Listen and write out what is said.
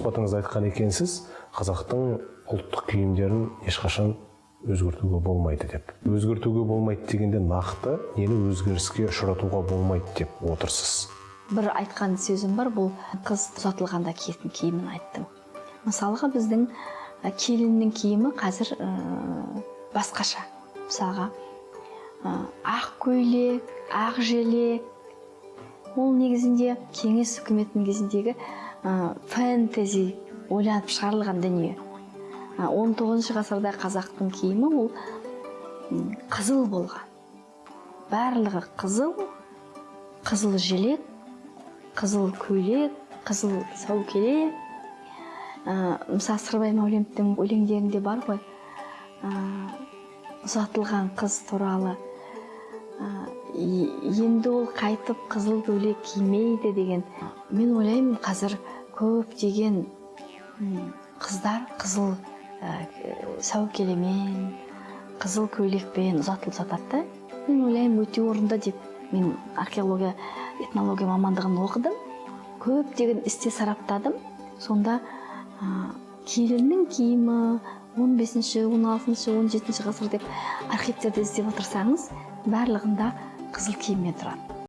сұхбатыңызда айтқан екенсіз, қазақтың ұлттық киімдерін ешқашан өзгертуге болмайды деп. Өзгертуге болмайды дегенде нақты нені өзгеріске ұшыратуға болмайды деп отырсыз. Бір айтқан сөзім бар, бұл қыз ұзатылғанда киетін киімін айттым. Мысалға біздің келіннің киімі қазір басқаша. Мысалға ақ көйлек, ақ желек, ол негізінде кеңес үкіметінің кезіндегі фэнтези ойланып шығарылған дүние. 19 ғасырда қазақтың киімі ол қызыл болған. Барлығы қызыл, қызыл желек, қызыл көйлек, қызыл сәукеле. Мысалы, Сырбай Мәулемовтің өлеңдерінде бар ғой, ұзатылған қыз туралы. Енді ол қайтып қызыл көйлек кимейді деген. Мен ойлаймын, қазір көптеген қыздар қызыл сәукелемен, қызыл көйлекпен ұзатылып жатады. Мен ойлаймын, өте орынды деп. Мен археология, этнология мамандығын оқыдым. Көптеген істе сараптадым. Сонда келіннің киімі 15-ші, 16-ші, 17-ші ғасыр деп архивтерде іздеп отырсаңыз, барлығында қызыл киіммен тұрады.